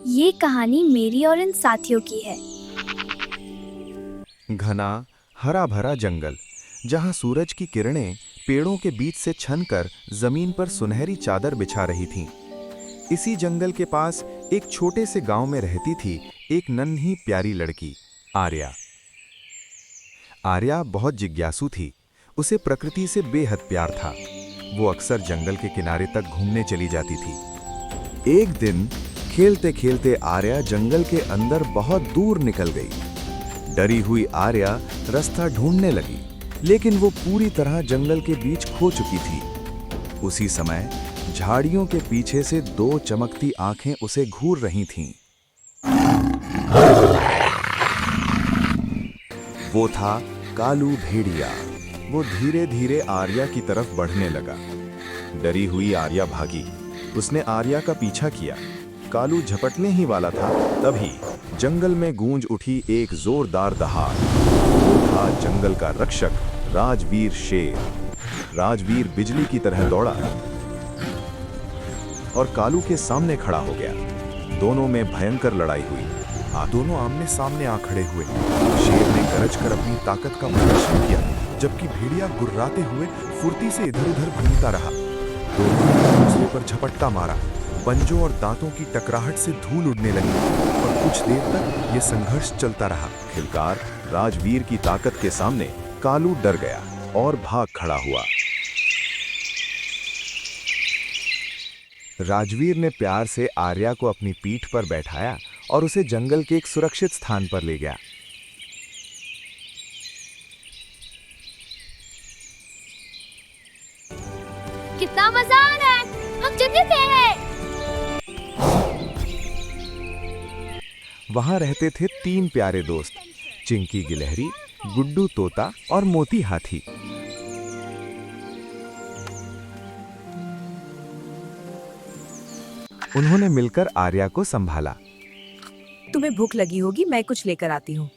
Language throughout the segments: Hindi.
ये कहानी मेरी और इन साथियों की है। घना हरा भरा जंगल, जहां सूरज की किरणें पेड़ों के बीच से छनकर जमीन पर सुनहरी चादर बिछा रही थीं। इसी जंगल के पास एक छोटे से गांव में रहती थी एक नन्ही प्यारी लड़की, आर्या। आर्या बहुत जिज्ञासु थी। उसे प्रकृति से बेहद प्यार था। वो अक्सर जंगल के किनारे तक घूमने चली जाती थी। एक दिन खेलते खेलते आर्या जंगल के अंदर बहुत दूर निकल गई। डरी हुई आर्या रास्ता ढूंढने लगी, लेकिन वो पूरी तरह जंगल के बीच खो चुकी थी। उसी समय झाड़ियों के पीछे से दो चमकती आंखें उसे घूर रही थीं। वो था कालू भेड़िया। वो धीरे धीरे आर्या की तरफ बढ़ने लगा। डरी हुई आर्या भागी। उसने आर्या का पीछा किया। कालू झपटने ही वाला था, तभी जंगल में गूंज उठी एक जोरदार दहाड़। वो था जंगल का रक्षक, राजवीर शेर। राजवीर बिजली की तरह दौड़ा और कालू के सामने खड़ा हो गया। दोनों में भयंकर लड़ाई हुई। दोनों आमने सामने आ खड़े हुए। शेर ने गरज कर अपनी ताकत का प्रदर्शन किया, जबकि भेड़िया गुर्राते हुए फुर्ती से इधर उधर घूमता रहा। दोनों ने एक दूसरे पर झपट्टा मारा। पंजों और दांतों की टकराहट से धूल उड़ने लगी और कुछ देर तक ये संघर्ष चलता रहा। खिलकार राजवीर की ताकत के सामने कालू डर गया और भाग खड़ा हुआ। राजवीर ने प्यार से आर्या को अपनी पीठ पर बैठाया और उसे जंगल के एक सुरक्षित स्थान पर ले गया। कितना मजा आ रहा है, हम जीते हैं। वहां रहते थे तीन प्यारे दोस्त, चिंकी गिलहरी, गुड्डू तोता और मोती हाथी। उन्होंने मिलकर आर्या को संभाला। तुम्हें भूख लगी होगी, मैं कुछ लेकर आती हूँ।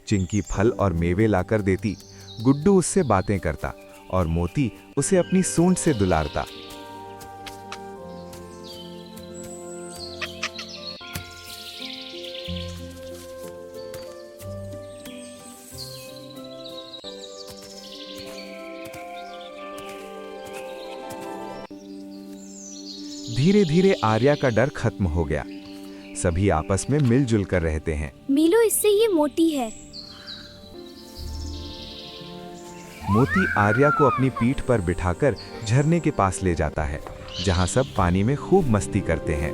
चिंकी फल और मेवे लाकर देती, गुड्डू उससे बातें करता और मोती उसे अपनी सूंड से दुलारता। धीरे धीरे आर्या का डर खत्म हो गया। सभी आपस में मिलजुल कर रहते हैं। मिलो, इससे ये मोटी है। मोती आर्या को अपनी पीठ पर बिठाकर झरने के पास ले जाता है, जहां सब पानी में खूब मस्ती करते हैं।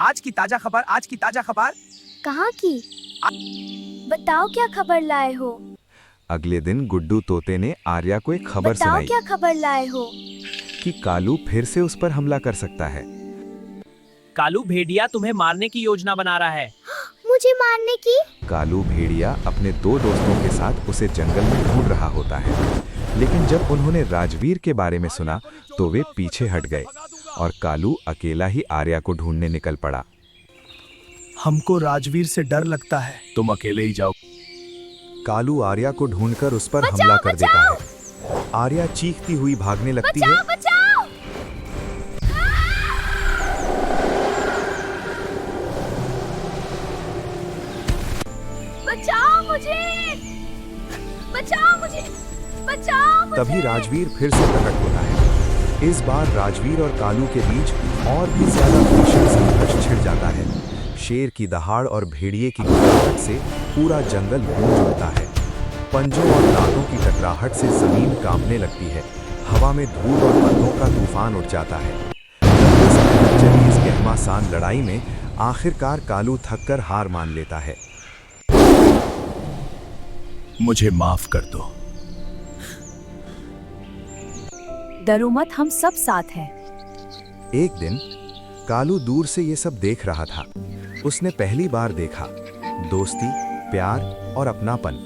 आज की ताजा खबर, आज की ताजा खबर। कहाँ की? बताओ क्या खबर लाए हो? अगले दिन गुड्डू तोते ने आर्या को एक खबर बताओ सुनाई क्या खबर लाए हो? कि कालू फिर से उस पर हमला कर सकता है। कालू भेड़िया तुम्हें मारने की योजना बना रहा है। मुझे मारने की? कालू भेड़िया अपने दो दोस्तों के साथ उसे जंगल में ढूंढ रहा होता है, लेकिन जब उन्होंने राजवीर के बारे में सुना तो वे पीछे हट गए और कालू अकेला ही आर्या को ढूंढने निकल पड़ा। हमको राजवीर से डर लगता है, तुम अकेले ही जाओ। कालू आर्या को ढूंढकर उस पर हमला कर देता है। आर्या चीखती हुई भागने लगती है। बचाओ! बचाओ मुझे! बचाओ मुझे! बचाओ मुझे! तभी राजवीर फिर से प्रकट होता है। इस बार राजवीर और कालू के बीच और भी ज्यादा भीषण संघर्ष छिड़ जाता है। शेर की दहाड़ और भेड़िए की गुर्राहट से पूरा जंगल गूंज उठता है। पंजों और दांतों की टकराहट से जमीन कांपने लगती है। हवा में धूल और पत्तों का तूफान उठ जाता है। चली इस गहमासान लड़ाई में आखिरकार कालू थककर हार मान लेता है। मुझे माफ कर दो। डरो मत, हम सब साथ हैं। एक दिन कालू दूर से ये सब देख रहा था। उसने पहली बार देखा दोस्ती, प्यार और अपनापन।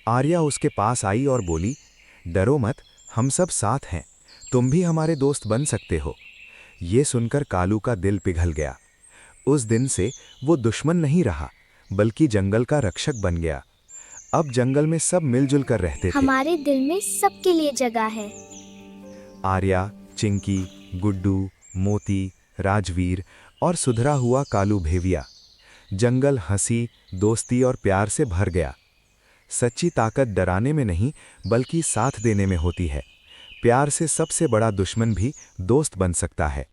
आर्या उसके पास आई और बोली, डरो मत, हम सब साथ हैं, तुम भी हमारे दोस्त बन सकते हो। ये सुनकर कालू का दिल पिघल गया। उस दिन से वो दुश्मन नहीं रहा, बल्कि जंगल का रक्षक बन गया। अब जंगल में सब मिलजुल कर रहते थे। हमारे दिल में सबके लिए जगह है। आर्या, चिंकी, गुड्डू, मोती, राजवीर और सुधरा हुआ कालू भेविया। जंगल हंसी, दोस्ती और प्यार से भर गया। सच्ची ताकत डराने में नहीं बल्कि साथ देने में होती है। प्यार से सबसे बड़ा दुश्मन भी दोस्त बन सकता है।